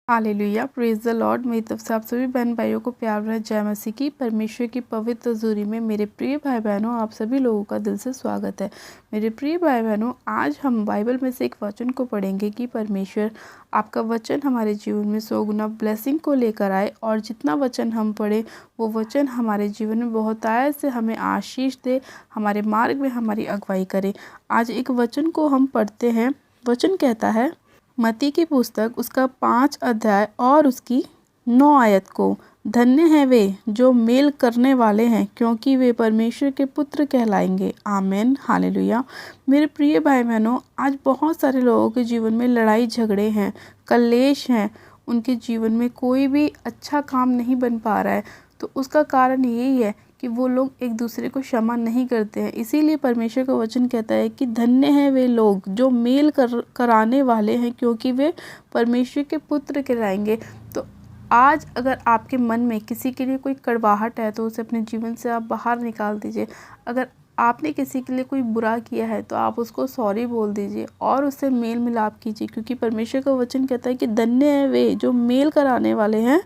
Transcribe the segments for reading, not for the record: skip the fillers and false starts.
Hallelujah, praise the Lord. मेरी तरफ से आप सभी बहन भाइयों को प्यार भरा जय मसीह की। परमेश्वर की पवित्र हजूरी में मेरे प्रिय भाई बहनों, आप सभी लोगों का दिल से स्वागत है। मेरे प्रिय भाई बहनों, आज हम बाइबल में से एक वचन को पढ़ेंगे कि परमेश्वर आपका वचन हमारे जीवन में 100 गुना ब्लेसिंग को लेकर आए, और जितना वचन हम पढ़े वो वचन हमारे जीवन में बहुतायत से हमें आशीष दे, हमारे मार्ग में हमारी अगुवाई करे। आज एक वचन को हम पढ़ते हैं। वचन कहता है, मत्ती की पुस्तक उसका 5 अध्याय और उसकी 9 आयत को, धन्य हैं वे जो मेल करने वाले हैं, क्योंकि वे परमेश्वर के पुत्र कहलाएंगे। आमीन, हालेलुया। मेरे प्रिय भाई बहनों, आज बहुत सारे लोगों के जीवन में लड़ाई झगड़े हैं, कलेश हैं, उनके जीवन में कोई भी अच्छा काम नहीं बन पा रहा है। तो उसका कारण यही है कि वो लोग एक दूसरे को क्षमा नहीं करते हैं। इसीलिए परमेश्वर का वचन कहता है कि धन्य हैं वे लोग जो मेल कराने वाले हैं, क्योंकि वे परमेश्वर के पुत्र कहलाएंगे। तो आज अगर आपके मन में किसी के लिए कोई कड़वाहट है तो उसे अपने जीवन से आप बाहर निकाल दीजिए। अगर आपने किसी के लिए कोई बुरा किया है तो आप उसको सॉरी बोल दीजिए और उससे मेल मिलाप कीजिए, क्योंकि परमेश्वर का वचन कहता है कि धन्य हैं वे जो मेल कराने वाले हैं,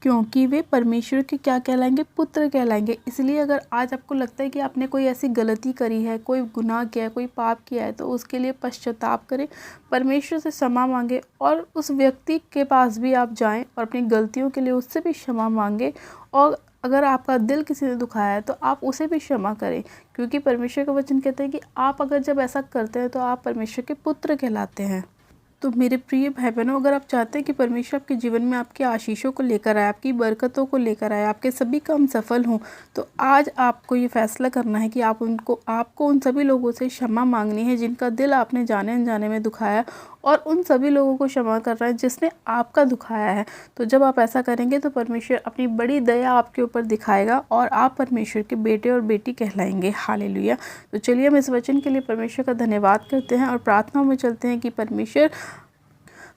क्योंकि वे परमेश्वर के क्या कहलाएंगे, पुत्र कहलाएंगे। इसलिए अगर आज आपको लगता है कि आपने कोई ऐसी गलती करी है, कोई गुनाह किया है, कोई पाप किया है, तो उसके लिए पश्चाताप करें, परमेश्वर से क्षमा मांगे और उस व्यक्ति के पास भी आप जाएं और अपनी गलतियों के लिए उससे भी क्षमा मांगे। और अगर आपका दिल किसी ने दुखाया है तो आप उसे भी क्षमा करें, क्योंकि परमेश्वर का वचन कहता है कि आप अगर जब ऐसा करते हैं तो आप परमेश्वर के पुत्र कहलाते हैं। तो मेरे प्रिय भाई बहनों, अगर आप चाहते हैं कि परमेश्वर आपके जीवन में आपकी आशीषों को लेकर आए, आपकी बरकतों को लेकर आए, आपके सभी काम सफल हों, तो आज आपको ये फैसला करना है कि आपको उन सभी लोगों से क्षमा मांगनी है जिनका दिल आपने जाने अनजाने में दुखाया, और उन सभी लोगों को क्षमा कर रहा है जिसने आपका दुखाया है। तो जब आप ऐसा करेंगे तो परमेश्वर अपनी बड़ी दया आपके ऊपर दिखाएगा और आप परमेश्वर के बेटे और बेटी कहलाएंगे। हालेलुया। तो चलिए हम इस वचन के लिए परमेश्वर का धन्यवाद करते हैं और प्रार्थना में चलते हैं कि परमेश्वर,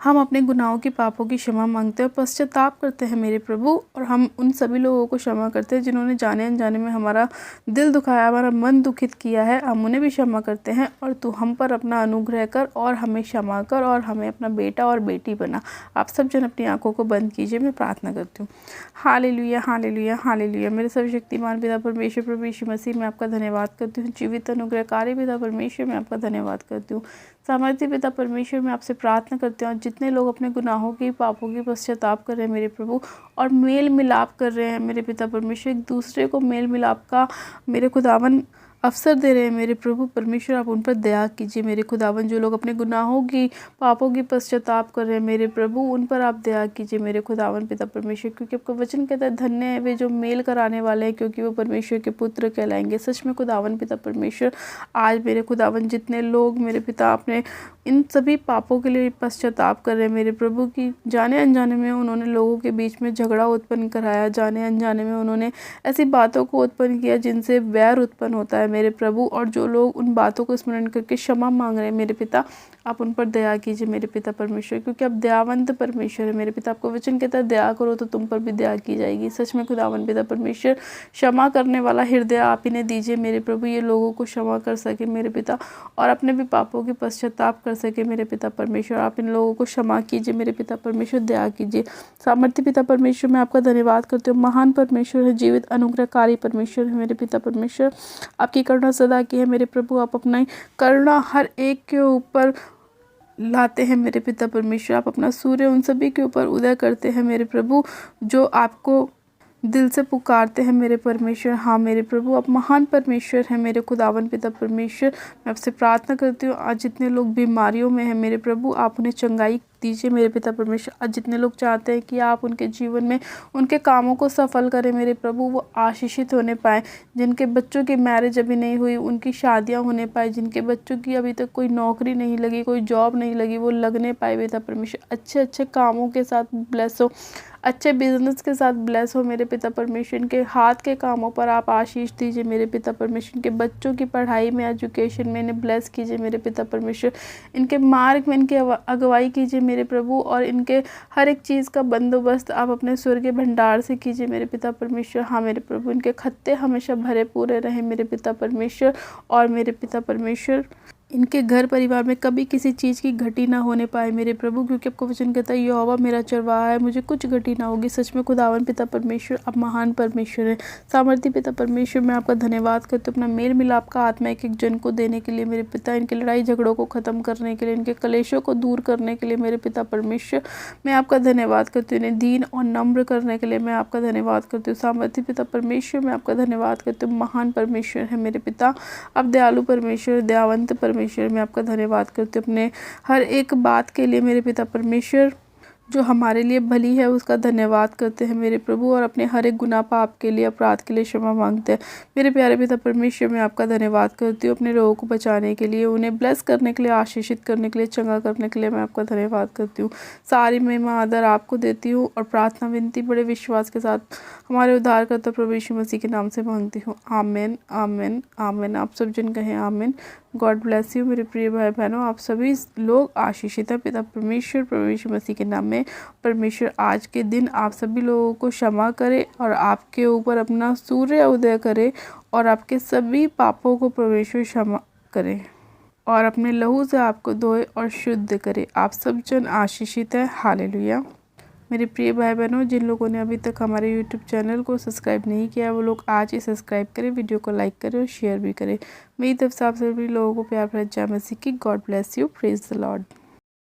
हम अपने गुनाहों की पापों की क्षमा मांगते हैं, पश्चाताप करते हैं मेरे प्रभु, और हम उन सभी लोगों को क्षमा करते हैं जिन्होंने जाने अनजाने में हमारा दिल दुखाया, हमारा मन दुखित किया है। हम उन्हें भी क्षमा करते हैं, और तू हम पर अपना अनुग्रह कर और हमें क्षमा कर और हमें अपना बेटा और बेटी बना। आप सब जन अपनी आंखों को बंद कीजिए, मैं प्रार्थना करती हूँ। Hallelujah, hallelujah, hallelujah. मेरे सर्वशक्तिमान पिता परमेश्वर प्रभु यीशु मसीह, मैं आपका धन्यवाद करती हूँ। जीवित अनुग्रहकारी पिता परमेश्वर, मैं आपका धन्यवाद करती हूँ। सामर्थ्य पिता परमेश्वर, मैं आपसे प्रार्थना करती हूँ, जितने लोग अपने गुनाहों की पापों की पश्चाताप कर रहे हैं मेरे प्रभु और मेल मिलाप कर रहे हैं मेरे पिता परमेश्वर, एक दूसरे को मेल मिलाप का मेरे खुदावन अवसर दे रहे हैं मेरे प्रभु परमेश्वर, आप उन पर दया कीजिए मेरे खुदावन। जो लोग अपने गुनाहों की पापों की पश्चाताप कर रहे हैं मेरे प्रभु, उन पर आप दया कीजिए मेरे खुदावन पिता परमेश्वर, क्योंकि आपका वचन कहता है धन्य है वे जो मेल कराने वाले हैं, क्योंकि वो परमेश्वर के पुत्र कहलाएंगे। सच में खुदावन पिता परमेश्वर, आज मेरे खुदावन जितने लोग मेरे पिता अपने इन सभी पापों के लिए पश्चाताप कर रहे हैं मेरे प्रभु, की जाने अनजाने में उन्होंने लोगों के बीच में झगड़ा उत्पन्न कराया, जाने अनजाने में उन्होंने ऐसी बातों को उत्पन्न किया जिनसे वैर उत्पन्न होता है मेरे प्रभु, और जो लोग उन बातों को स्मरण करके क्षमा मांग रहे हैं मेरे पिता, आप उन पर दया कीजिए मेरे पिता परमेश्वर, क्योंकि आप दयावंत परमेश्वर है मेरे पिता। आपको वचन कहता है दया करो तो तुम पर भी दया की जाएगी। सच में खुदावन पिता परमेश्वर, क्षमा करने वाला हृदय आप इन्हें दीजिए मेरे प्रभु, ये लोगों को क्षमा कर सके मेरे पिता और अपने भी पापों के पश्चाताप कर सके मेरे पिता परमेश्वर। आप इन लोगों को क्षमा कीजिए मेरे पिता परमेश्वर, दया कीजिए। सामर्थ्य पिता परमेश्वर, मैं आपका धन्यवाद करती हूँ। महान परमेश्वर है, जीवित अनुग्रहकारी परमेश्वर है मेरे पिता परमेश्वर, आपकी करुणा सदा की है मेरे प्रभु। आप अपना करुणा हर एक के ऊपर लाते हैं मेरे पिता परमेश्वर, आप अपना सूर्य उन सभी के ऊपर उदय करते हैं मेरे प्रभु जो आपको दिल से पुकारते हैं मेरे परमेश्वर। हाँ मेरे प्रभु, आप महान परमेश्वर हैं मेरे खुदावन पिता परमेश्वर। मैं आपसे प्रार्थना करती हूँ, आज जितने लोग बीमारियों में हैं मेरे प्रभु, आप उन्हें चंगाई दीजिए मेरे पिता परमेश्वर। आज जितने लोग चाहते हैं कि आप उनके जीवन में उनके कामों को सफल करें मेरे प्रभु, वो आशीषित होने पाए। जिनके बच्चों की मैरिज अभी नहीं हुई उनकी शादियां होने पाए, जिनके बच्चों की अभी तक कोई नौकरी नहीं लगी, कोई जॉब नहीं लगी, वो लगने पाए पिता परमेश्वर। अच्छे अच्छे कामों के साथ ब्लेस हो, अच्छे बिजनेस के साथ ब्लेस हो मेरे पिता परमेश्वर। इनके हाथ के कामों पर आप आशीष दीजिए मेरे पिता परमेश्वर। इनके बच्चों की पढ़ाई में, एजुकेशन में इन्हें ब्लेस कीजिए मेरे पिता परमेश्वर। इनके मार्ग में इनकी अगुवाई कीजिए मेरे प्रभु, और इनके हर एक चीज़ का बंदोबस्त आप अपने स्वर्गीय भंडार से कीजिए मेरे पिता परमेश्वर। हाँ मेरे प्रभु, इनके खत्ते हमेशा भरे पूरे रहे मेरे पिता परमेश्वर। और मेरे पिता परमेश्वर, इनके घर परिवार में कभी किसी चीज़ की घटी ना होने पाए मेरे प्रभु, क्योंकि आपको वचन कहता है यहोवा मेरा चरवाहा है, मुझे कुछ घटी ना होगी। सच में खुदावन पिता परमेश्वर आप महान परमेश्वर है। सामर्थी पिता परमेश्वर, मैं आपका धन्यवाद करती हूँ अपना मेल मिलाप का आत्मा एक एक जन को देने के लिए मेरे पिता, इनके लड़ाई झगड़ों को ख़त्म करने के लिए, इनके कलेशों को दूर करने के लिए मेरे पिता परमेश्वर मैं आपका धन्यवाद करती हूँ। इन्हें दीन और नम्र करने के लिए मैं आपका धन्यवाद करती हूँ। सामर्थी पिता परमेश्वर मैं आपका धन्यवाद करती हूँ। महान परमेश्वर है मेरे पिता, अब दयालु परमेश्वर, दयावंत परमेश्वर मैं आपका धन्यवाद करती हूँ अपने हर एक बात के लिए मेरे पिता परमेश्वर, जो हमारे लिए भली है उसका धन्यवाद करते हैं मेरे प्रभु, और अपने हर एक गुनाह पाप के लिए अपराध के लिए क्षमा मांगते हैं मेरे प्यारे पिता परमेश्वर। मैं आपका धन्यवाद करती हूँ अपने लोगों को बचाने के लिए, उन्हें ब्लेस करने के लिए, आशीषित करने के लिए, चंगा करने के लिए मैं आपका धन्यवाद करती हूँ। सारी महिमा आदर आपको देती हूँ और प्रार्थना विनती बड़े विश्वास के साथ हमारे उद्धारकर्ता प्रभु यीशु मसीह के नाम से मांगती हूँ। आमीन आमीन आमीन। आप सब जन कहें आमीन। गॉड ब्लेस यू मेरे प्रिय भाई बहनों, आप सभी लोग आशीषित है पिता परमेश्वर प्रभु यीशु मसीह के नाम में। परमेश्वर आज के दिन आप सभी लोगों को क्षमा करे और आपके ऊपर अपना सूर्य उदय करे और आपके सभी पापों को परमेश्वर क्षमा करे और अपने लहू से आपको धोए और शुद्ध करे। आप सब जन आशीषित है। हालेलुया। मेरे प्रिय भाई बहनों, जिन लोगों ने अभी तक हमारे YouTube चैनल को सब्सक्राइब नहीं किया वो लोग आज ही सब्सक्राइब करें, वीडियो को लाइक करें और शेयर भी करें। मेरी तरफ से आप सभी लोगों को प्यार भरा जय मसीह की। God bless you. Praise the Lord.